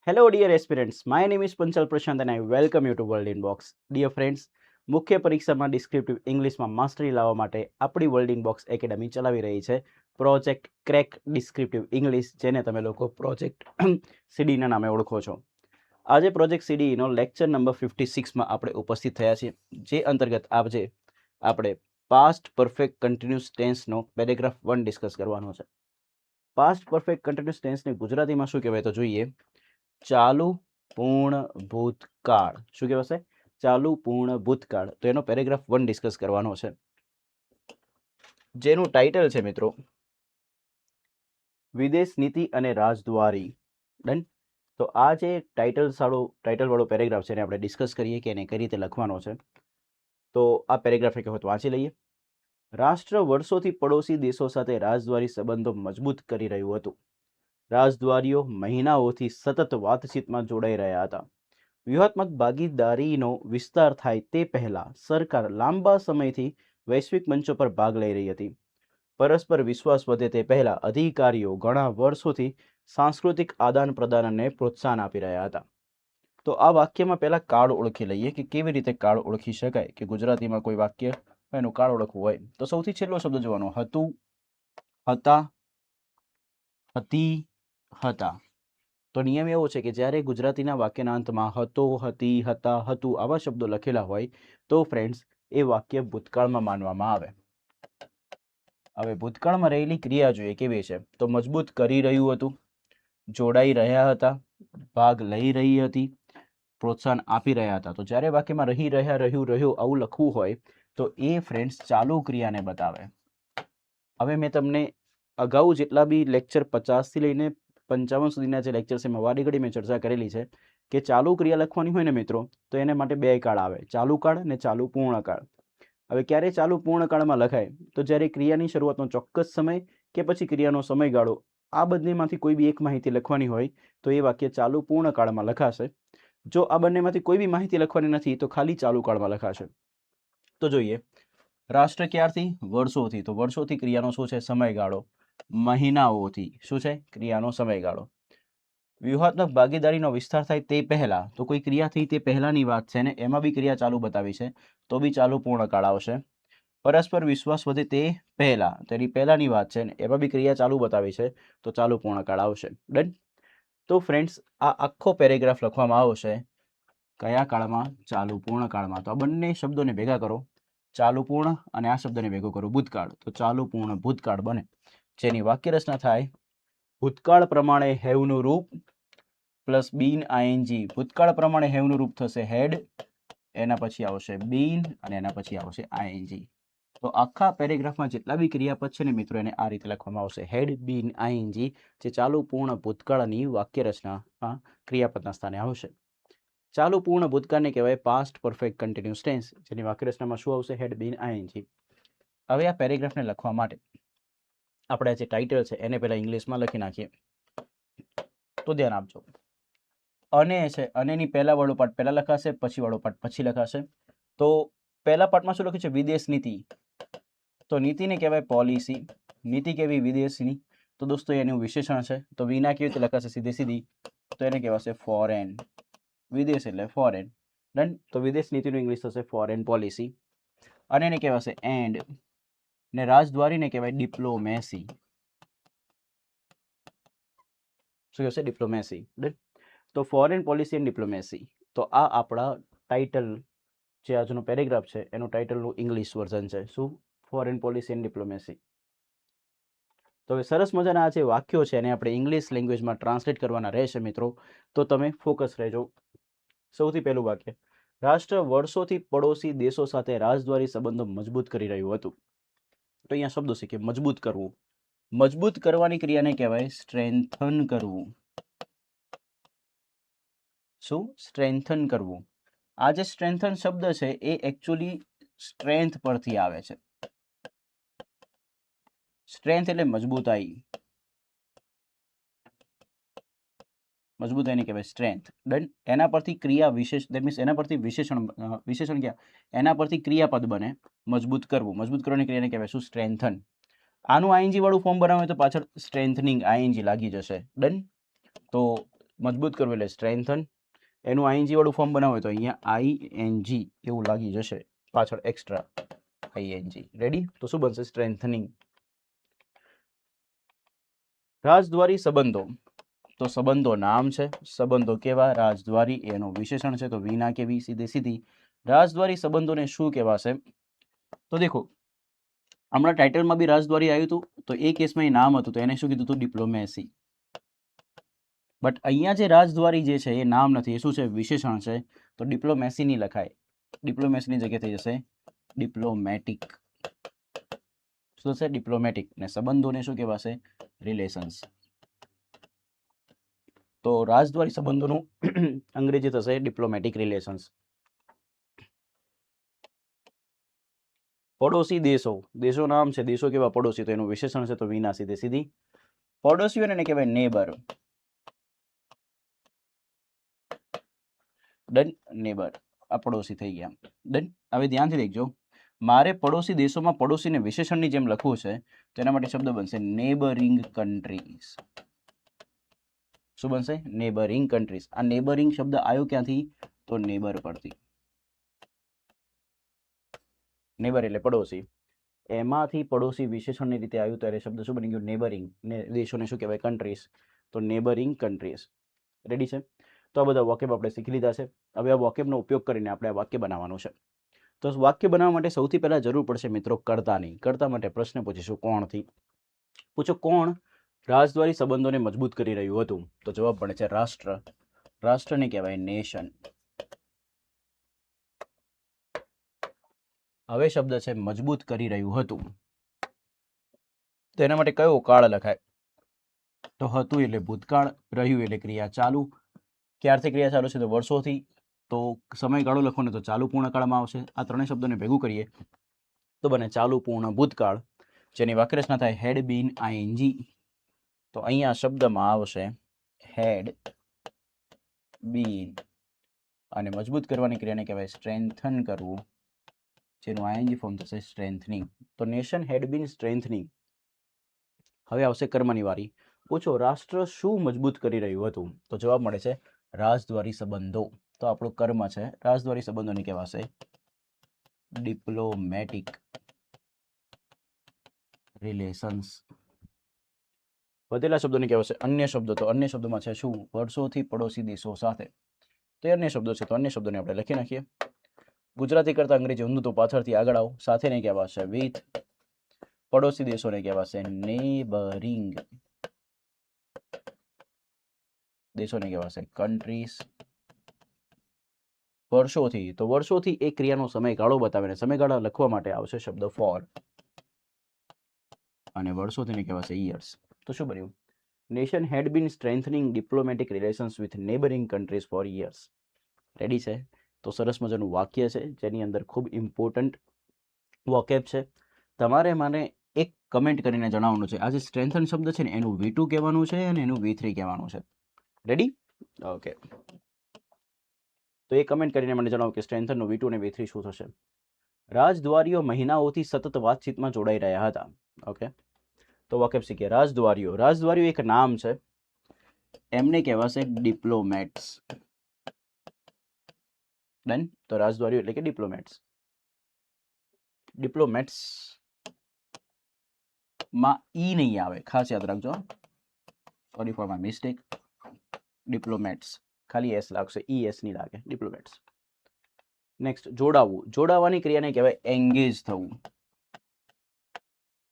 Hello, dear aspirants. My name is Panchal Prashant and I welcome you to World Inbox. Dear friends, મુખ્ય પરીક્ષામાં descriptive ઇંગ્લિશમાં mastery લાવવા માટે આપણી world inbox academy ચલાવી રહી છે પ્રોજેક્ટ ક્રેક ડિસ્ક્રિપ્ટિવ ઇંગ્લિશ, જેને તમે લોકો પ્રોજેક્ટ સીડીના નામે ઓળખો છો. આજે પ્રોજેક્ટ સીડીનો લેક્ચર નંબર 56માં આપણે ઉપસ્થિત થયા છીએ, જે અંતર્ગત આજે આપણે પાસ્ટ પરફેક્ટ કન્ટિન્યુઅસ ટેન્સનો પેરેગ્રાફ 1 ડિસ્કસ કરવાનો છે. પાસ્ટ પરફેક્ટ કન્ટિન્યુઅસ ટેન્સને ગુજરાતીમાં શું કહેવાય તો જોઈએ. ચાલુ પૂર્ણ ભૂતકાળ. શું કહેવાશે? ચાલુ પૂર્ણ ભૂતકાળ. તો એનો પેરેગ્રાફ 1 ડિસ્કસ કરવાનો છે, જેનું ટાઇટલ છે મિત્રો વિદેશ નીતિ અને રાજદ્વારી. ડન. તો આ જે ટાઇટલ વાળો પેરેગ્રાફ છે એને આપણે ડિસ્કસ કરીએ કે એને કઈ રીતે લખવાનો છે. તો આ પેરેગ્રાફ એક વખત વાંચી લઈએ. રાષ્ટ્ર વર્ષોથી પડોશી દેશો સાથે રાજદ્વારી સંબંધો મજબૂત કરી રહ્યું હતું. રાજદ્વારીઓ મહિનાઓથી સતત વાતચીતમાં જોડાઈ રહ્યા હતા. વ્યૂહાત્મક ભાગીદારીનો વિસ્તાર થાય તે પહેલા સરકાર લાંબા સમયથી વૈશ્વિક મંચો પર ભાગ લઈ રહી હતી. પરસ્પર વિશ્વાસ વધે તે પહેલા અધિકારીઓ ઘણા વર્ષોથી સાંસ્કૃતિક આદાન પ્રદાનને પ્રોત્સાહન આપી રહ્યા હતા. તો આ વાક્યમાં પહેલા કાળ ઓળખી લઈએ કે કેવી રીતે કાળ ઓળખી શકાય, કે ગુજરાતીમાં કોઈ વાક્ય એનું કાળ ઓળખવું હોય તો સૌથી છેલ્લો શબ્દ જોવાનો, હતું, હતા, હતી, હતા. તો નિયમ એવો છે કે જ્યારે ગુજરાતીના વાક્યના અંતમાં હતો, હતી, હતા, હતું આવા શબ્દો લખેલા હોય તો ફ્રેન્ડ્સ એ વાક્ય ભૂતકાળમાં માનવામાં આવે. હવે ભૂતકાળમાં રહેલી ક્રિયા જોઈએ કેવી છે, તો મજબૂત કરી રહ્યું હતું, જોડાઈ રહ્યા હતા, ભાગ લઈ રહી હતી, પ્રોત્સાહન આપી રહ્યા હતા. તો જ્યારે વાક્યમાં રહી રહ્યા, રહ્યું આવું લખવું હોય તો એ ફ્રેન્ડ્સ ચાલુ ક્રિયાને બતાવે. હવે મેં તમને અગાઉ જેટલા બી લેક્ચર 50 થી લઈને 55 સુધીના જે લેક્ચર છે એમાં વાડી ઘડી મેં ચર્ચા કરેલી છે કે ચાલુ ક્રિયા લખવાની હોય ને મિત્રો તો એને માટે બે કાળ આવે, ચાલુ કાળ અને ચાલુ પૂર્ણ કાળ. હવે ક્યારે ચાલુ પૂર્ણ કાળમાં લખાય તો જ્યારે ક્રિયાની શરૂઆતનો ચોક્કસ સમય કે પછી ક્રિયાનો સમયગાળો આ બંનેમાંથી કોઈ બી એક માહિતી લખવાની હોય તો એ વાક્ય ચાલુ પૂર્ણ કાળમાં લખાશે. જો આ બંનેમાંથી કોઈ બી માહિતી લખવાની નથી તો ખાલી ચાલુ કાળમાં લખાશે. તો જોઈએ, રાષ્ટ્ર ક્યારથી? વર્ષોથી. તો વર્ષોથી ક્રિયાનો શું છે? સમયગાળો. મહિનાઓથી શું છે? ક્રિયાનો સમયગાળો. વ્યૂહાત્મક ભાગીદારીનો વિસ્તાર થાય તે પહેલા, તો કોઈ ક્રિયા થઈ તે પહેલાની વાત છે ને એમાં બી ક્રિયા ચાલુ બતાવી છે તો બી ચાલુ પૂર્ણ કાળ આવશે. પરસ્પર વિશ્વાસ વધે તે પહેલા, તો એની પહેલાની વાત છે ને એમાં બી ક્રિયા ચાલુ બતાવી છે તો ચાલુ પૂર્ણ કાળ આવશે. ડન. તો ફ્રેન્ડ્સ આ આખો પેરેગ્રાફ લખવામાં આવશે કયા કાળમાં? ચાલુ પૂર્ણ કાળમાં. તો આ બંને શબ્દોને ભેગા કરો, ચાલુ પૂર્ણ અને આ શબ્દને ભેગો કરો ભૂતકાળ, તો ચાલુ પૂર્ણ ભૂતકાળ બને, જેની વાક્ય રચના થાય ભૂતકાળ પ્રમાણે હેવનું રૂપ પ્લસ બીન આઈએનજી. ભૂતકાળ પ્રમાણે હેવનું રૂપ થશે હેડ, એના પછી આવશે બીન અને એના પછી આવશે આઈએનજી. તો આખા પેરેગ્રાફમાં જેટલા બી ક્રિયાપદ છે ને મિત્રો એને આ રીતે લખવામાં આવશે, હેડ, બીન, આઈએનજી, જે ચાલુ પૂર્ણ ભૂતકાળની વાક્ય રચનામાં ક્રિયાપદના સ્થાને આવશે. ચાલુ પૂર્ણ ભૂતકાળને કહેવાય પાસ્ટ પરફેક્ટ કન્ટિન્યુઅસ ટેન્સ, જેની વાક્ય રચનામાં શું આવશે? હેડ, બીન, આઈએનજી. હવે આ પેરેગ્રાફને લખવા માટે આપણે જે ટાઇટલ છે એને પહેલા ઇંગ્લિશમાં લખી નાખીએ. તો ધ્યાન આપજો, અને છે અનેની પહેલા વાળો પાર્ટ પહેલા લખાશે, પછી વાળો પાર્ટ પછી લખાશે. તો પહેલા પાર્ટમાં શું લખ્યું છે? વિદેશ નીતિ. તો નીતિને કહેવાય પોલિસી. નીતિ કેવી? વિદેશની. તો દોસ્તો એનું વિશેષણ છે, તો વિના કેવી રીતે લખાશે? સીધી. તો એને કહેવાશે ફોરેન. વિદેશ એટલે ફોરેન. ડન. તો વિદેશ નીતિનું ઇંગ્લિશ થશે ફોરેન પોલિસી. અને એને કહેવાશે એન્ડ, ને રાજદ્વારીને કહેવાય ડિપ્લોમેસી. શું કહેવાશે? ડિપ્લોમેસી. ડન. તો ફોરેન પોલિસી એન્ડ ડિપ્લોમેસી. તો આ આપણા ટાઇટલ જે આજનો પેરેગ્રાફ છે એનું ટાઇટલનું ઇંગ્લિશ વર્ઝન છે. શું? Foreign policy and diplomacy. તો હવે સરસ મજાના આ જે વાક્યો છે એને આપણે ઇંગ્લિશ લેંગ્વેજમાં ટ્રાન્સલેટ કરવાના રહેશે મિત્રો, તો તમે ફોકસ રહેજો. સૌથી પહેલું વાક્ય, રાષ્ટ્ર વર્ષોથી પડોશી દેશો સાથે રાજદ્વારી સંબંધો મજબૂત કરી રહ્યું હતું. તો અહીંયા શબ્દો શીખીએ. મજબૂત કરવું. મજબૂત કરવાની ક્રિયાને કહેવાય સ્ટ્રેન્થન કરવું. શું? સ્ટ્રેન્થન કરવું. આ જે સ્ટ્રેન્થન શબ્દ છે એ એકચ્યુઅલી સ્ટ્રેન્થ પરથી આવે છે. સ્ટ્રેન્થ એટલે મજબૂતાઈ. મજબૂતાઈને કહેવાય સ્ટ્રેન્થ. ડન. એના પરથી ક્રિયા વિશેષ, દેટ મીન્સ એના પરથી વિશેષણ ક્યાં? એના પરથી ક્રિયાપદ બને મજબૂત કરવું. મજબૂત કરવાની ક્રિયાને કહેવાય શું? સ્ટ્રેન્થન. આનું આઈએનજી વાળું ફોર્મ બનાવે તો પાછળ સ્ટ્રેન્થનિંગ આઈએનજી લાગી જશે. ડન. તો મજબૂત કરવું એટલે સ્ટ્રેન્થન. એનું આઈએનજી વાળું ફોર્મ બનાવો હોય તો અહીંયા આઈએનજી એવું લાગી જશે પાછળ એક્સ્ટ્રા આઈએનજી. રેડી? તો શું બનશે? સ્ટ્રેન્થનિંગ. રાજદ્વારી સંબંધો. તો સંબંધો નામ છે, સંબંધો કેવા? રાજદ્વારી. એનું વિશેષણ છે તો વિના કેવી? સીધે સીધી. રાજદ્વારી સંબંધોને શું કહેવાશે? તો દેખો, હમણાં ટાઇટલમાં બી રાજદ્વારી આવ્યું હતું, તો એ કેસમાં એ નામ હતું, તો એને શું કીધું હતું? ડિપ્લોમેસી. બટ અહીંયા જે રાજદ્વારી જે છે એ નામ નથી, એ શું છે? વિશેષણ છે. તો ડિપ્લોમેસી નહીં લખાય, ડિપ્લોમેસીની જગ્યાએ થઈ જશે ડિપ્લોમેટિક. શું થશે? ડિપ્લોમેટિક. ને સંબંધોને શું કહેવાશે? રિલેશન્સ. તો રાજદ્વારી સંબંધોનું અંગ્રેજી થશે ડિપ્લોમેટિક રિલેશન્સ. પડોશી દેશો. દેશો નામ છે, દેશો કેવા? પડોશી. તો એનું વિશેષણ છે તો વિના સીધે સીધી. પડોશીઓને એને કહેવાય નેબર. ડન. નેબર આ પડોશી થઈ ગયા. ડન. હવે ધ્યાનથી દેખજો, મારે પડોશી દેશોમાં પડોશીને વિશેષણની જેમ લખવું છે તો એના માટે શબ્દ બનશે નેબરિંગ કન્ટ્રીઝ. શું બનશે? Neighbouring countries. આ નેબરિંગ શબ્દ આવ્યો ક્યાંથી? તો નેબર પરથી. નેબર એટલે પડોશી. એમાંથી પડોશી વિશેષણની રીતે આવ્યું ત્યારે શબ્દ શું બની ગયું? નેબરિંગ. ને દેશોને શું કહેવાય? કન્ટ્રીઝ. તો નેબરિંગ કન્ટ્રીઝ. રેડી છે? તો આ બધા વોકેબ આપણે શીખી લીધા છે. હવે આ વોકેબનો ઉપયોગ કરીને આપણે આ વાક્ય બનાવવાનું છે. તો વાક્ય બનાવવા માટે સૌથી પહેલા જરૂર પડશે મિત્રો કર્તાની. કર્તા માટે પ્રશ્ન પૂછીશું કોણથી. પૂછો કોણ રાજદ્વારી સંબંધોને મજબૂત કરી રહ્યું હતું? તો જવાબ પડે છે રાષ્ટ્ર. રાષ્ટ્રને કહેવાય નેશન. હવે શબ્દ છે મજબૂત કરી રહ્યું હતું, તો એના માટે કયો કાળ લખાય? તો હતું એટલે ભૂતકાળ, રહ્યું એટલે ક્રિયા ચાલુ. ક્યારથી ક્રિયા ચાલુ છે? તો વર્ષોથી. તો સમયગાળો લખવાનો તો ચાલુ પૂર્ણકાળમાં આવશે. આ ત્રણેય શબ્દોને ભેગું કરીએ તો બને ચાલુ પૂર્ણ ભૂતકાળ, જેની વાક્યરચના થાય હેડ બીન આઈએનજી. તો અહીંયા શબ્દમાં આવશે હેડ બીન, અને મજબૂત કરવાની ક્રિયાને કહેવાય સ્ટ્રેન્થન કરવું, જેનું આઈએનજી ફોર્મ થશે સ્ટ્રેન્થનિંગ. તો નેશન હેડ બીન સ્ટ્રેન્થનિંગ. હવે આવશે કર્મની વારી. પૂછો રાષ્ટ્ર શું મજબૂત કરી રહ્યું હતું? તો જવાબ મળે છે રાજદ્વારી સંબંધો. તો આપણું કર્મ છે, રાજદ્વારી સંબંધોને કહેવાશે ડિપ્લોમેટિક રિલેશન્સ. વધેલા શબ્દોને કહેવાશે અન્ય શબ્દો. તો અન્ય શબ્દોમાં છે શું? વર્ષોથી પડોશી દેશો સાથે. તો એ અન્ય શબ્દો છે, તો અન્ય શબ્દોને આપણે લખી નાખીએ. ગુજરાતી કરતા અંગ્રેજી ઊંધું તો પાછળથી આગળ આવો. સાથેને કહેવાશે વિથ. પડોશી દેશોને કહેવાશે નેબરિંગ. દેશોને કહેવાશે કન્ટ્રીઝ. વર્ષોથી, તો વર્ષોથી એક ક્રિયાનો સમયગાળો બતાવીને સમયગાળા લખવા માટે આવશે શબ્દ ફોર, અને વર્ષોથી કહેવાશે યર્સ. તો શું બન્યું? Nation had been strengthening diplomatic relations with neighbouring countries for years. Ready છે? તો સરસ મજાનું વાક્ય છે જેની અંદર ખૂબ ઇમ્પોર્ટન્ટ વોકેબ છે. તમારે મને એક કમેન્ટ કરીને જણાવવાનું છે આ જે સ્ટ્રેન્થન શબ્દ છે ને એનું V2 કહેવાનું છે અને એનું V3 કહેવાનું છે. રેડી? ઓકે. તો એ કમેન્ટ કરીને મને જણાવો કે સ્ટ્રેન્થનનું V2 અને V3 શું થશે. રાજદ્વારીઓ મહિનાઓથી સતત વાતચીતમાં જોડાઈ રહ્યા હતા. ઓકે, તો વાકેફ શીખીએ. રાજદ્વારીઓ. રાજદ્વારીઓ એક નામ છે, એમને કહેવાશે ડિપ્લોમેટ્સ. ડન. તો રાજદ્વારીઓ એટલે કે ડિપ્લોમેટ્સ. ડિપ્લોમેટ્સ માં ઈ નહીં આવે, ખાસ યાદ રાખજો. Sorry for my mistake. Diplomats ખાલી એસ લાગશે, ઈ એસ નહીં લાગે. ડિપ્લોમેટ્સ. નેક્સ્ટ, જોડાવું. જોડાવાની ક્રિયાને કહેવાય એંગેજ થવું.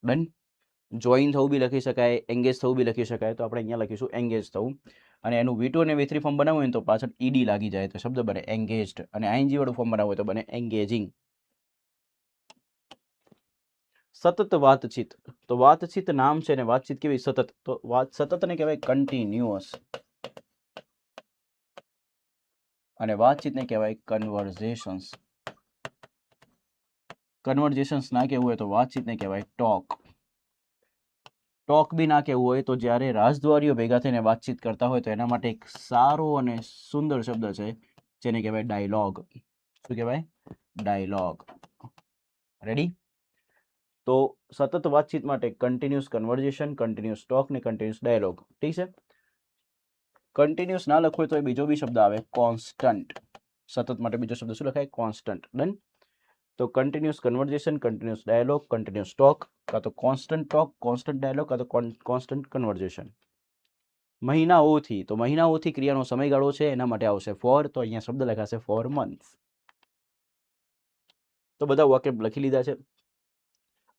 ડન. જોઈન થવું બી લખી શકાય, એંગેજ થવું બી લખી શકાય. તો આપણે અહીંયા લખીશું એંગેજ થવું. અને એનું V2 અને V3 ફોર્મ બનાવવું હોય તો પાછળ ઈડી લાગી જાય તો શબ્દ બને એંગેજડ. અને આઈએનજી વાળું ફોર્મ બનાવવું હોય તો બને એંગેજિંગ. સતત વાતચીત. તો વાતચીત નામ છે ને વાતચીત કેવી? સતત. તો સતતને કહેવાય કન્ટિન્યુઅસ. અને વાતચીતને કહેવાય કન્વર્ઝેશન્સ. કન્વર્ઝેશન્સ ના કહેવું હોય તો વાતચીતને કહેવાય ટોક. ટોક બી ના કહેવું હોય તો જ્યારે રાજદ્વારીઓ ભેગા થઈને વાતચીત કરતા હોય તો એના માટે એક સારો અને સુંદર શબ્દ છે જેને કહેવાય ડાયલોગ. શું કહેવાય? ડાયલોગ. રેડી? તો સતત વાતચીત માટે કન્ટિન્યુઅસ કન્વર્ઝેશન, કન્ટિન્યુઅસ ટોક ને કન્ટિન્યુઅસ ડાયલોગ. ઠીક છે? કન્ટિન્યુઅસ ના લખવું હોય તો બીજો બી શબ્દ આવે કોન્સ્ટન્ટ. સતત માટે બીજો શબ્દ શું લખાય? કોન્સ્ટન્ટ. ડન. તો continuous conversation, continuous dialogue, continuous talk, કાં તો કોન્સ્ટન્ટ ટોક, કોન્સ્ટન્ટ ડાયલોગ, કાં તો કોન્સ્ટન્ટ કન્વર્ઝેશન. મહિનાઓથી, તો મહિનાઓથી ક્રિયાનો સમયગાળો છે, એના માટે આવશે ફોર, તો અહીંયા શબ્દ લખાશે ફોર મંથ્સ. તો બધા વાક્ય લખી લીધા છે.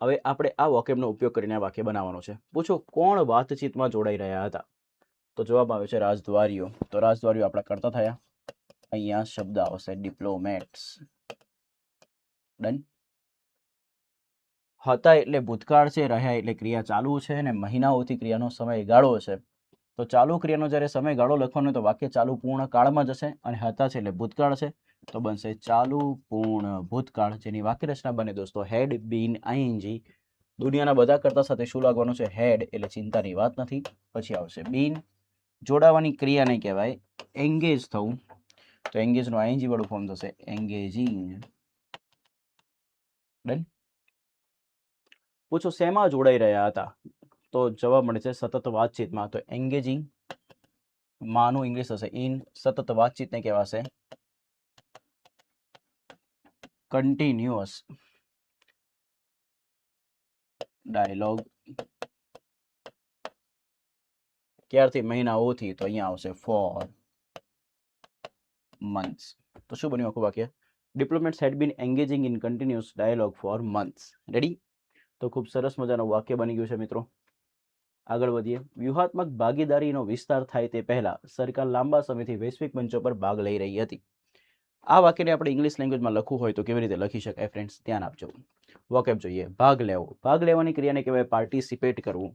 હવે આપણે આ વાક્યનો ઉપયોગ કરીને આ વાક્ય બનાવવાનો છે. પૂછો કોણ વાતચીતમાં જોડાઈ રહ્યા હતા? તો જવાબ આવે છે રાજદ્વારીઓ. તો રાજદ્વારીઓ આપણા કરતા થયા. અહીંયા શબ્દ આવશે ડિપ્લોમેટ્સ. ડન. હતા એટલે ભૂતકાળ છે, રહ્યા એટલે ક્રિયા ચાલુ છે, અને મહિનાઓથી ક્રિયાનો સમયગાળો છે. તો ચાલુ ક્રિયાનો જ્યારે સમયગાળો લખવાનો તો વાક્ય ચાલુ પૂર્ણ કાળમાં જશે, અને હતા છે એટલે ભૂતકાળ છે, તો બનશે ચાલુ પૂર્ણ ભૂતકાળ, જેની વાક્ય રચના બને દોસ્તો હેડ બીન આઈએનજી. દુનિયાના બધા કરતા સાથે શું લાગવાનું છે? હેડ, એટલે ચિંતાની વાત નથી. પછી આવશે બીન, જોડાવાની ક્રિયાને કહેવાય એંગેજ થવું, તો એંગેજનું આઈએનજી વાળું ફોર્મ થશે એંગેજિંગ. ડન. પૂછો શેમાં જોડાઈ રહ્યા હતા? તો જવાબ મળે છે સતત વાતચીતમાં, તો એંગેજિંગ માનું ઇંગ્લિશ હશે ઇન, સતત વાતચીતને કહેવાશે કન્ટિન્યુઅસ ડાયલોગ. ક્યારથી? મહિનાઓથી, તો અહીંયા આવશે ફોર મંથ્સ. તો શું બન્યું આખું વાક્ય? Diplomats had been engaging in continuous dialogue for months. Ready? તો ખૂબ સરસ મજાનું વાક્ય બની ગયું છે મિત્રો. આગળ વધીએ. વ્યૂહાત્મક ભાગીદારીનો વિસ્તાર થાય તે પહેલા સરકાર લાંબા સમયથી વૈશ્વિક મંચો પર ભાગ લઈ રહી હતી. આ વાક્યને આપણે ઇંગ્લિશ લેંગ્વેજમાં લખવું હોય તો કેવી રીતે લખી શકાય ફ્રેન્ડ્સ? ધ્યાન આપજો. વોકેબ જોઈએ. ભાગ લેવો, ભાગ લેવાની ક્રિયાને કહેવાય પાર્ટિસિપેટ કરવું.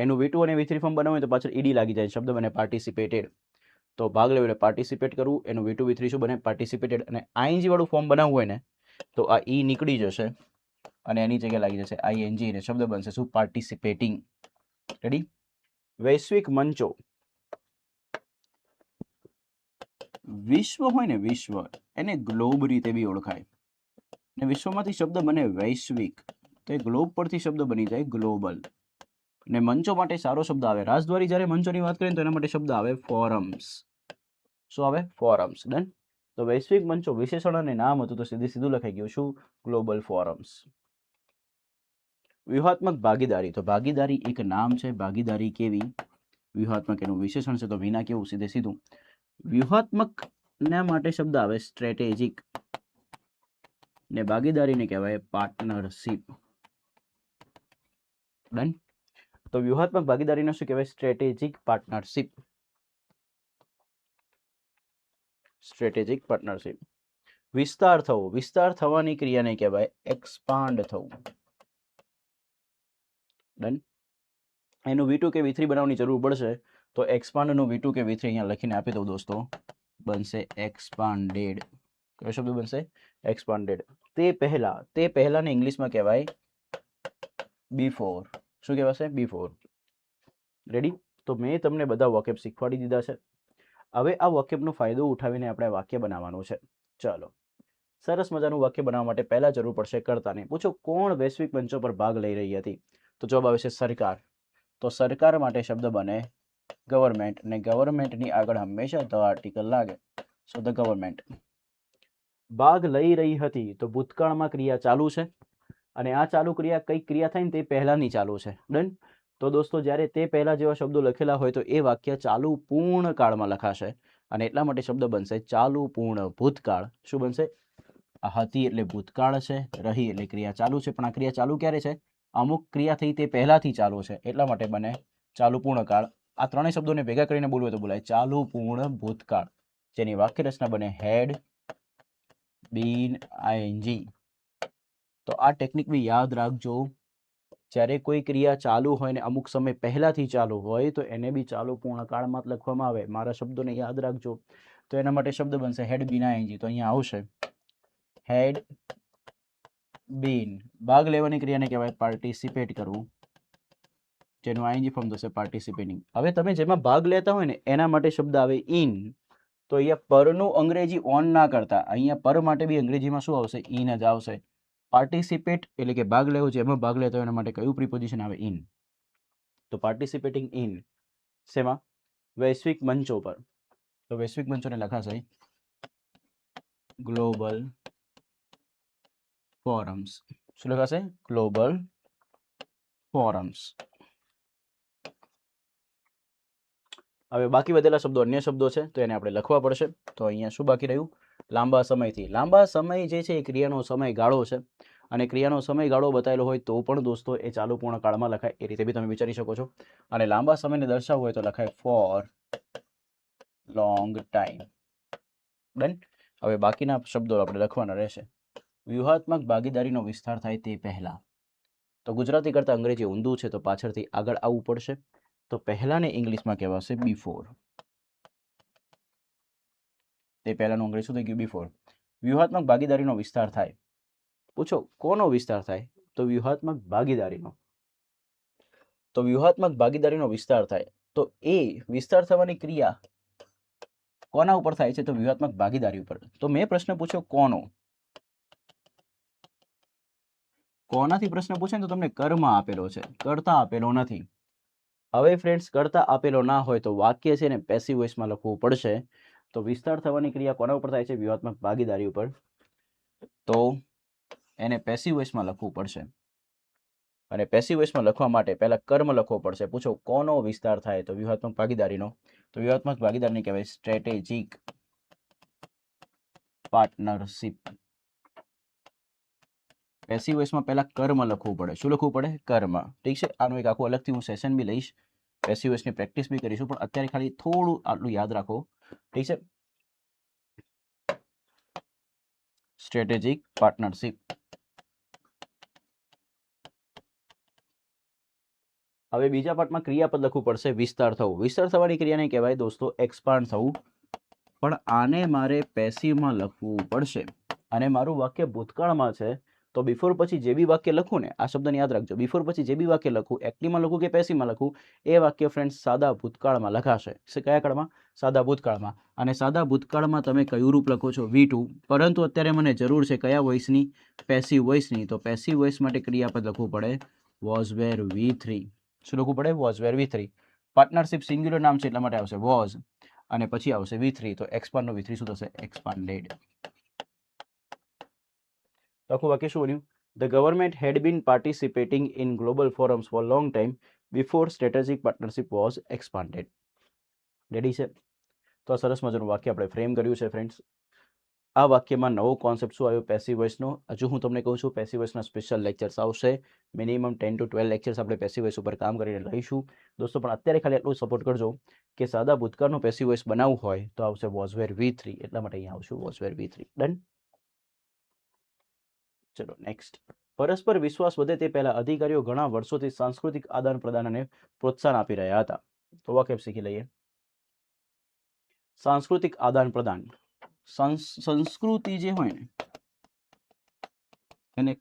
એનું V2 અને V3 ફોર્મ બનાવવું હોય તો પાછળ ઈડી લાગી જાય, શબ્દ બને પાર્ટિસિપેટેડ. તો ભાગ લેવો એટલે પાર્ટિસિપેટ કરવું, એનું V2 V3 શું બને? પાર્ટિસિપેટેડ. અને આઈએનજી વાળું ફોર્મ બનાવવું હોય ને તો આ ઈ નીકળી જશે અને એની જગ્યાએ લાગી જશે આઈએનજી, ને શબ્દ બનશે શું? પાર્ટિસિપેટિંગ. રેડી? વૈશ્વિક મંચો, વિશ્વ હોય ને વિશ્વ, એને ગ્લોબ રીતે બી ઓળખાય, ને વિશ્વમાંથી શબ્દ બને વૈશ્વિક, તો એ ગ્લોબ પરથી શબ્દ બની જાય ગ્લોબલ. ને મંચો માટે સારો શબ્દ આવે. રાજદ્વારી જ્યારે મંચોની વાત કરીએ તો એના માટે શબ્દ આવે ફોરમ્સ. શું આવે? ફોરમ્સ. ડન. તો વૈશ્વિક મંચો વિશેષણ અને નામ હતું તો સીધું લખાઈ ગયું શું? Global forums. વ્યૂહાત્મક ભાગીદારી, તો ભાગીદારી એક નામ છે. ભાગીદારી કેવી? વ્યૂહાત્મક એનું વિશેષણ છે, તો વિના કેવું? સીધું. વ્યૂહાત્મક ના માટે શબ્દ આવે સ્ટ્રેટેજિક, ને ભાગીદારીને કહેવાય પાર્ટનરશિપ. ડન. તો વ્યૂહાત્મક ભાગીદારીને શું કહેવાય? Strategic partnership. Strategic partnership. વિસ્તાર થવો, વિસ્તાર થવાની ક્રિયાને કહેવાય એક્સપાન્ડ થવું. ડન. એનું V2 કે V3 બનાવવાની જરૂર પડશે તો એક્સપાન્ડનું V2 કે V3 અહીંયા લખીને આપી દઉં દોસ્તો, બનશે એક્સપાન્ડેડ. કયો શબ્દ બનશે? એક્સપાન્ડેડ. તે પહેલાને ઇંગ્લિશમાં કહેવાય બિફોર. શું કહેવાશે? બિફોર. રેડી? તો મેં તમને બધા વોકેબ શીખવાડી દીધા છે. હવે આ વોકેબનો ફાયદો ઉઠાવીને આપણે વાક્ય બનાવવાનું છે. ચાલો, સરસ મજાનું વાક્ય બનાવવા માટે પહેલા જરૂર પડશે કર્તાને. પૂછો કોણ વૈશ્વિક મંચો પર ભાગ લઈ રહી હતી? તો જવાબ આવે છે સરકાર. તો સરકાર માટે શબ્દ બને ગવર્મેન્ટ, ને ગવર્મેન્ટની આગળ હંમેશા ધ આર્ટિકલ લાગે, સો ધ ગવર્મેન્ટ. ભાગ લઈ રહી હતી, તો ભૂતકાળમાં ક્રિયા ચાલુ છે, અને આ ચાલુ ક્રિયા કઈ ક્રિયા થાય ને તે પહેલાની ચાલુ છે. ડન. તો દોસ્તો જ્યારે તે પહેલા જેવા શબ્દો લખેલા હોય તો એ વાક્ય ચાલુ પૂર્ણ કાળમાં લખાશે, અને એટલા માટે શબ્દ બનશે ચાલુ પૂર્ણ ભૂતકાળ. શું બનશે? આ હતી એટલે ભૂતકાળ છે, રહી એટલે ક્રિયા ચાલુ છે, પણ આ ક્રિયા ચાલુ ક્યારે છે? અમુક ક્રિયા થઈ તે પહેલાથી ચાલુ છે, એટલા માટે બને ચાલુ પૂર્ણકાળ. આ ત્રણેય શબ્દોને ભેગા કરીને બોલવું તો બોલાય ચાલુ પૂર્ણ ભૂતકાળ, જેની વાક્ય રચના બને હેડ બીન આઈએનજી. તો આ ટેકનિક બી યાદ રાખજો. જ્યારે કોઈ ક્રિયા ચાલુ હોય ને અમુક સમય પહેલાથી ચાલુ હોય તો એને બી ચાલુ પૂર્ણકાળમાં જ લખવામાં આવે. મારા શબ્દોને યાદ રાખજો. તો એના માટે શબ્દ બનશે હેડ બીન આઈએનજી. તો અહીંયા આવશે હેડ બીન. ભાગ લેવાની ક્રિયાને કહેવાય પાર્ટિસિપેટ કરવું, જેનું આઈએનજી ફોર્મ થશે પાર્ટિસિપેટિંગ. હવે તમે જેમાં ભાગ લેતા હોય ને એના માટે શબ્દ આવે ઇન. તો અહીંયા પરનું અંગ્રેજી ઓન ના કરતા, અહીંયા પર માટે બી અંગ્રેજીમાં શું આવશે? ઇન જ આવશે. પાર્ટિસિપેટ એટલે કે ભાગ લેવો, જેમાં ભાગ લેતો એના માટે કયું પ્રિપોઝિશન આવે? ઇન. તો પાર્ટિસિપેટિંગ ઇન શેમાં? વૈશ્વિક મંચો પર. તો વૈશ્વિક મંચોને લખાશે ગ્લોબલ ફોરમ્સ. શું લખાશે? Global forums. હવે બાકી વધેલા શબ્દો અન્ય શબ્દો છે તો એને આપણે લખવા પડશે. તો અહીંયા શું બાકી રહ્યું? લાંબા સમયથી. લાંબા સમય જે છે એ ક્રિયાનો સમયગાળો છે અને ક્રિયાનો સમયગાળો બતાવેલો હોય તો પણ દોસ્તો એ ચાલુ પૂર્ણ કાળમાં લખાય. એ રીતે બી તમે વિચારી શકો છો. અને લાંબા સમયને દર્શાવવું હોય તો લખાય ફોર લોંગ ટાઈમ. ડન. હવે બાકીના શબ્દો આપણે લખવાના રહેશે. વ્યૂહાત્મક ભાગીદારીનો વિસ્તાર થાય તે પહેલા. તો ગુજરાતી કરતાં અંગ્રેજી ઊંધું છે તો પાછળથી આગળ આવવું પડશે. તો પહેલાને ઇંગ્લિશમાં કહેવાશે બિફોર. તે પહેલાનું અંગ્રેજી શું થઈ ગયું? બિફોર. વ્યૂહાત્મક ભાગીદારીનો વિસ્તાર થાય. પૂછો કોનો વિસ્તાર થાય? તો વ્યૂહાત્મક ભાગીદારીનો. તો વ્યૂહાત્મક ભાગીદારીનો વિસ્તાર થાય તો એ વિસ્તાર થવાની ક્રિયા કોના ઉપર થાય છે? તો વ્યૂહાત્મક ભાગીદારી ઉપર. તો મેં પ્રશ્ન પૂછ્યો કોનો. કોનાથી પ્રશ્ન પૂછે ને તો તમને કર્મ આપેલો છે, કર્તા આપેલો નથી. હવે ફ્રેન્ડ્સ કર્તા આપેલો ના હોય તો વાક્ય છે ને પેસિવ વોઇસમાં લખવું પડશે. તો વિસ્તાર થવાની ક્રિયા કોના ઉપર થાય છે? વ્યૂહાત્મક ભાગીદારી ઉપર. તો એને પેસિવ વોઇસમાં લખવું પડશે. અને પેસિવ વોઇસમાં લખવા માટે પહેલા કર્મ લખવો પડશે. પૂછો કોનો વિસ્તાર થાય? તો વ્યૂહાત્મક ભાગીદારીનો. તો વ્યૂહાત્મક ભાગીદારીને કહેવાય સ્ટ્રેટેજિક પાર્ટનરશિપ. પેસિવ વોઇસમાં પહેલા કર્મ લખવું પડે. શું લખવું પડે? કર્મ. ઠીક છે. આનું એક આખું અલગથી હું સેશન બી લઈશ. પેસિવ વોઇસની પ્રેક્ટિસ બી કરીશું, પણ અત્યારે ખાલી થોડું આટલું યાદ રાખો. ઠીક છે. Strategic partnership. હવે બીજા પાર્ટમાં ક્રિયાપદ લખવું પડશે વિસ્તાર થવું. વિસ્તાર થવાની ક્રિયાને કહેવાય દોસ્તો એક્સપાન્ડ થવું. પણ આને મારે પેસિવમાં લખવું પડશે. અને મારું વાક્ય ભૂતકાળમાં છે તો બિફોર પછી જે બી વાક્ય લખું ને, આ શબ્દને યાદ રાખજો, બિફોર પછી જે બી વાક્ય લખું, એક્ટિવમાં લખું કે પેસિવમાં લખું, એ વાક્ય ફ્રેન્ડ્સ સાદા ભૂતકાળમાં લખાશે. કયા કાળમાં? સાદા ભૂતકાળમાં. અને સાદા ભૂતકાળમાં તમે કયું રૂપ લખો છો? V2. પરંતુ અત્યારે મને જરૂર છે કયા વોઇસની? પેસિવ વોઇસની. તો પેસિવ વોઇસ માટે ક્રિયાપદ લખવું પડે વોઝ વેર V3. શું લખવું પડે? Was wear V3. Partnership singular નામ છે એટલા માટે આવશે વોઝ અને પછી આવશે V3. તો એક્સપાન્ડ નો V3 શું થશે? એક્સપાન્ડેડ. આખું વાક્ય શું બન્યું? The government had been participating in global forums for a long time before strategic partnership was expanded. Ready છે? તો આ સરસ મજાનું વાક્ય આપણે ફ્રેમ કર્યું છે ફ્રેન્ડ્સ. આ વાક્યમાં નવો કોન્સેપ્ટ શું આવ્યો? પેસિવ વોઇસનો. હજુ હું તમને કહું છું પેસિવ વોઇસના સ્પેશિયલ લેક્ચર્સ આવશે. મિનિમમ 10 to 12 લેક્ચર્સ આપણે પેસિવ વોઇસ ઉપર કામ કરીને લઈશું દોસ્તો. પણ અત્યારે ખાલી આટલું સપોર્ટ કરજો કે સાદા ભૂતકાળનો પેસિવ વોઇસ બનાવવું હોય તો આવશે વોઝ વેર V3. એટલા માટે અહીંયા આવશું વોઝ વેર V3. ડન. ચલો નેક્સ્ટ. પરસ્પર વિશ્વાસ વધે તે પહેલા અધિકારીઓ ઘણા વર્ષોથી સાંસ્કૃતિક આદાન પ્રદાનને પ્રોત્સાહન આપી રહ્યા હતા. તો વાક્ય શીખી લઈએ. સાંસ્કૃતિક આદાન પ્રદાન. સંસ્કૃતિ જે હોય ને એને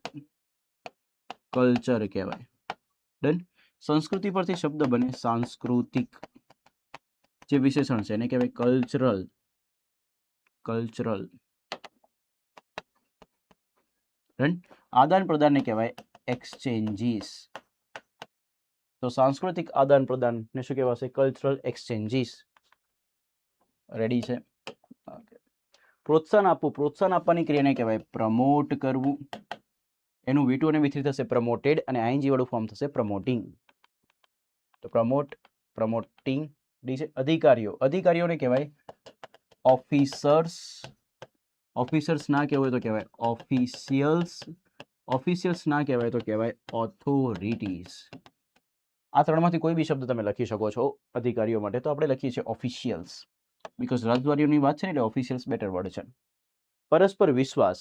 કલ્ચર કહેવાય. ડન. સંસ્કૃતિ પરથી શબ્દ બને સાંસ્કૃતિક. જે વિશેષણ છે એને કહેવાય કલ્ચરલ. કલ્ચરલ. આદાન પ્રદાનને કહેવાય એક્સચેન્જીસ. તો સાંસ્કૃતિક આદાન પ્રદાનને શું કહેવાશે? Cultural exchanges. રેડી છે? પ્રોત્સાહન આપવું. પ્રોત્સાહન આપવાની ક્રિયાને કહેવાય પ્રમોટ કરવું. એનું V2 અને V3 થશે પ્રમોટેડ અને ING વાળું ફોર્મ થશે પ્રમોટિંગ. તો પ્રમોટ, પ્રમોટિંગ. અધિકારીઓ. અધિકારીઓને કહેવાય ઓફિસર્સ. ઓફિસર્સ ના કહેવાય તો કહેવાય ઓફિશિયલ્સ. ઓફિશિયલ્સ ના કહેવાય તો કહેવાય ઓથોરિટીઝ. આ ત્રણમાંથી કોઈ બી શબ્દ તમે લખી શકો છો અધિકારીઓ માટે. તો આપણે લખીએ છીએ ઓફિશિયલ્સ. બીકોઝ રાજદ્વારીઓની વાત છે ને એટલે ઓફિશિયલ્સ બેટર વર્ડ છે. પરસ્પર વિશ્વાસ.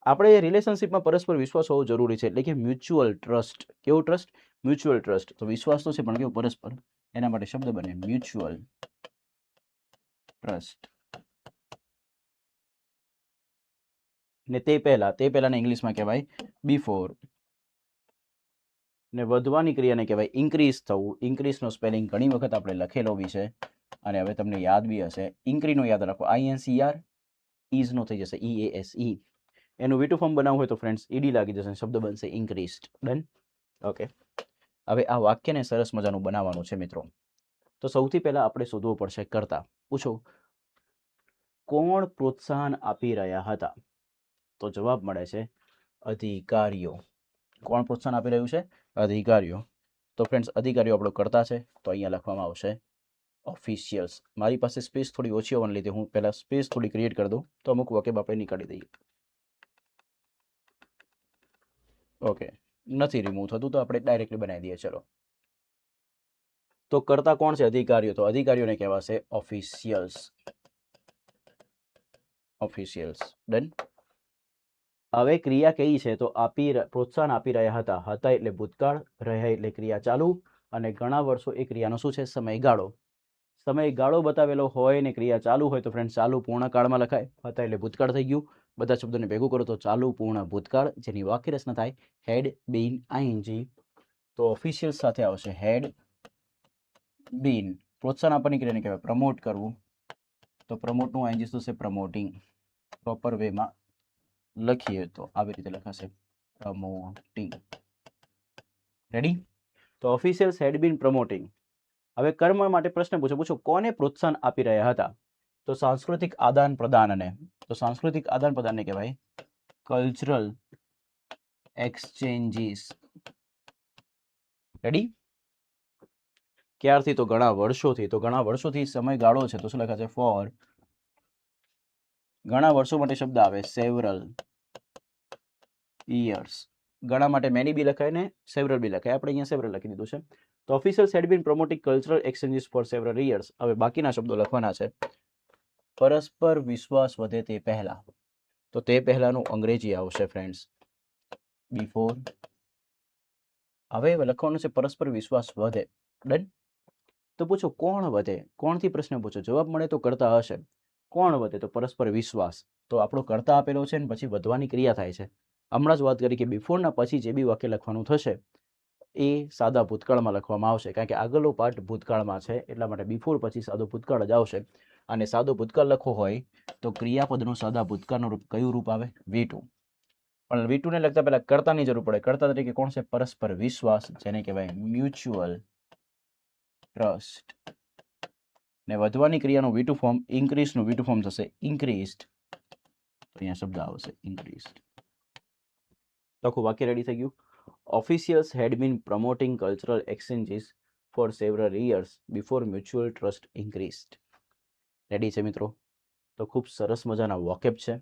આપણે રિલેશનશિપમાં પરસ્પર વિશ્વાસ હોવો જરૂરી છે. એટલે કે મ્યુચ્યુઅલ ટ્રસ્ટ. કેવું ટ્રસ્ટ? Mutual trust. તો વિશ્વાસ તો છે પણ કેવું? પરસ્પર. એના માટે શબ્દ બને મ્યુચ્યુઅલ ટ્રસ્ટ. ને તે પહેલાને ઇંગ્લિશમાં કહેવાય બિફોર. ને વધવાની ક્રિયાને કહેવાય ઇન્ક્રીઝ થવું. ઇન્ક્રીઝનો સ્પેલિંગ ઘણી વખત આપણે લખેલો બી છે અને હવે તમને યાદ બી હશે. ઇન્ક્રીનો યાદ રાખો INCR. ઇઝનો થઈ જશે EASE. એનું V2 ફોર્મ બનાવવું હોય તો ફ્રેન્ડ્સ ED લાગી જશે. શબ્દ બનશે ઇન્ક્રીઝડ. ડન. ઓકે. હવે આ વાક્યને સરસ મજાનું બનાવવાનું છે મિત્રો. તો સૌથી પહેલા આપણે શોધવું પડશે કર્તા. પૂછો કોણ પ્રોત્સાહન આપી રહ્યા હતા? તો જવાબ મળે છે અધિકારીઓ. કોણ પ્રોત્સાહન આપી રહ્યું છે? અધિકારીઓ. તો ફ્રેન્ડ્સ અધિકારીઓ આપણો કર્તા છે, તો અહીંયા લખવામાં આવશે ઓફિશિયલ્સ. મારી પાસે સ્પેસ થોડી ઓછી હોવાને લીધે હું પહેલા સ્પેસ થોડી ક્રિએટ કરી દઉં, તો અમુક વાક્ય આપણે નીકાળી દઈએ. ઓકે, નથી રિમૂવ થતું, તો આપણે ડાયરેક્ટલી બનાવી દઈએ. ચલો, તો કર્તા કોણ છે? અધિકારીઓ. તો અધિકારીઓને કહેવાશે ઓફિશિયલ્સ. ઓફિશિયલ્સ. ડન. હવે ક્રિયા કઈ છે? તો પ્રોત્સાહન આપી રહ્યા હતા. હતા એટલે ભૂતકાળ, રહ્યા એટલે ક્રિયા ચાલુ, અને ઘણા વર્ષો એ ક્રિયાનો શું છે? સમયગાળો. સમયગાળો બતાવેલો હોય ને ક્રિયા ચાલુ હોય તો ફ્રેન્ડ ચાલુ પૂર્ણકાળમાં લખાય. હતા એટલે ભૂતકાળ થઈ ગયું. બધા શબ્દોને ભેગું કરો તો ચાલુ પૂર્ણ ભૂતકાળ, જેની વાક્ય રચના થાય હેડ બીન આઈએનજી. તો ઓફિશિયલ સાથે આવશે હેડ બીન. પ્રોત્સાહન આપવાની ક્રિયાને કહેવાય પ્રમોટ કરવું. તો પ્રમોટનું આઈએનજી શું છે? પ્રમોટિંગ. પ્રોપર વેમાં લખીએ તો આવી રીતે લખાશે પ્રમોટિંગ. રેડી? તો ઓફિશિયલ્સ હેડ બીન પ્રમોટિંગ. હવે કર્મ માટે પ્રશ્ન પૂછો કોને પ્રોત્સાહન આપી રહ્યા હતા? તો સાંસ્કૃતિક આદાન પ્રદાનને. તો સાંસ્કૃતિક આદાન પ્રદાનને કહેવાય કલ્ચરલ એક્સચેન્જીસ. રેડી? ક્યારથી? તો ઘણા વર્ષોથી. તો ઘણા વર્ષોથી સમયગાળો છે, તો શું લખાશે? ફોર. ઘણા વર્ષો માટે શબ્દ આવે સેવરલ યર્સ. ઘણા માટે મેની બી લખાય ને સેવરલ બી લખાય. આપણે અહીંયા સેવરલ લખી દીધું છે. તો officials had been promoting cultural exchanges for several years. હવે બાકીના શબ્દો લખવાના છે. પરસ્પર વિશ્વાસ વધે તે પહેલા. તો તે પહેલાનું અંગ્રેજી આવશે ફ્રેન્ડ્સ બિફોર. હવે લખવાનું છે પરસ્પર વિશ્વાસ વધે. ડન. તો પૂછો કોણ વધે? કોણથી પ્રશ્ન પૂછો, જવાબ મળે તો કર્તા હશે. કોણ વધે? તો પરસ્પર વિશ્વાસ. તો આપણો કર્તા આપેલો છે ને પછી વધવાની ક્રિયા થાય છે. હમણાં જ વાત કરી કે બિફોરના પછી જે બી વાક્ય લખવાનું થશે એ સાદા ભૂતકાળમાં લખવામાં આવશે, કારણ કે આગળનો પાર્ટ ભૂતકાળમાં છે, એટલા માટે બિફોર પછી સાદો ભૂતકાળ જ આવશે. અને સાદો ભૂતકાળ લખવો હોય તો ક્રિયાપદનું સાદા ભૂતકાળનું રૂપ કયું રૂપ આવે? V2. પણ V2 ને લગતા પહેલા કર્તાની જરૂર પડે. કર્તા તરીકે કોણ છે? પરસ્પર વિશ્વાસ, જેને કહેવાય મ્યુચ્યુઅલ ટ્રસ્ટ. ને વધવાની ક્રિયાનું V2 ફોર્મ ઇન્ક્રીઝનું V2 ફોર્મ થશે ઇન્ક્રીઝડ. તો અહીંયા શબ્દ આવશે ઇન્ક્રીઝડ. તો આખું વાક્ય રેડી થઈ ગયું. Officials had been promoting cultural exchanges for several years before mutual trust increased. Ready છે મિત્રો? તો ખૂબ સરસ મજાના વોકેબ છે.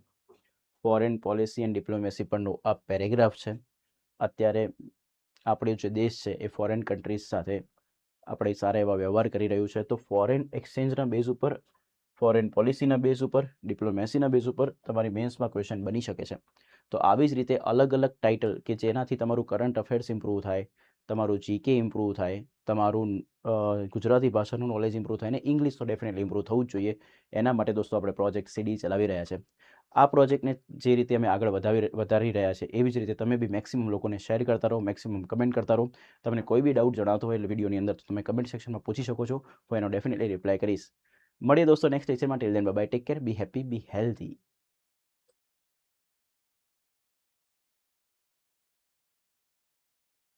ફોરેન પોલિસી એન્ડ ડિપ્લોમેસી પરનો આ પેરેગ્રાફ છે. અત્યારે આપણો જે દેશ છે એ ફોરેન કન્ટ્રીઝ સાથે આપણે સારા એવા વ્યવહાર કરી રહ્યું છે. તો ફોરેન એક્સચેન્જના બેઝ ઉપર, ફોરેન પોલિસીના બેઝ ઉપર, ડિપ્લોમેસીના બેઝ ઉપર તમારી મેન્સમાં ક્વેશ્ચન બની શકે છે. તો આવી જ રીતે અલગ અલગ ટાઇટલ કે જેનાથી તમારું કરંટ અફેર્સ ઇમ્પ્રૂવ થાય, તમારું જીકે ઇમ્પ્રૂવ થાય, તમારું ગુજરાતી ભાષાનું નોલેજ ઇમ્પ્રૂવ થાય, ને ઇંગ્લિશ તો ડેફિનેટલી ઇમ્પ્રૂવ થવું જ જોઈએ. એના માટે દોસ્તો આપણે પ્રોજેક્ટ CD ચલાવી રહ્યા છે. આ પ્રોજેક્ટને જે રીતે અમે આગળ વધારી રહ્યા છે એવી જ રીતે તમે બી મેક્સિમમ લોકોને શેર કરતા રહો, મેક્સિમમ કમેન્ટ કરતા રહો. તમને કોઈ બી ડાઉટ જણાવતો હોય એટલે વિડીયોની અંદર તમે કમેન્ટ સેક્શનમાં પૂછી શકો છો. હું એનો ડેફિનેટલી રિપ્લાય કરીશ. મળીએ દોસ્તો નેક્સ્ટ લેક્ચરમાં. Till then bye bye, take care, be happy, be healthy.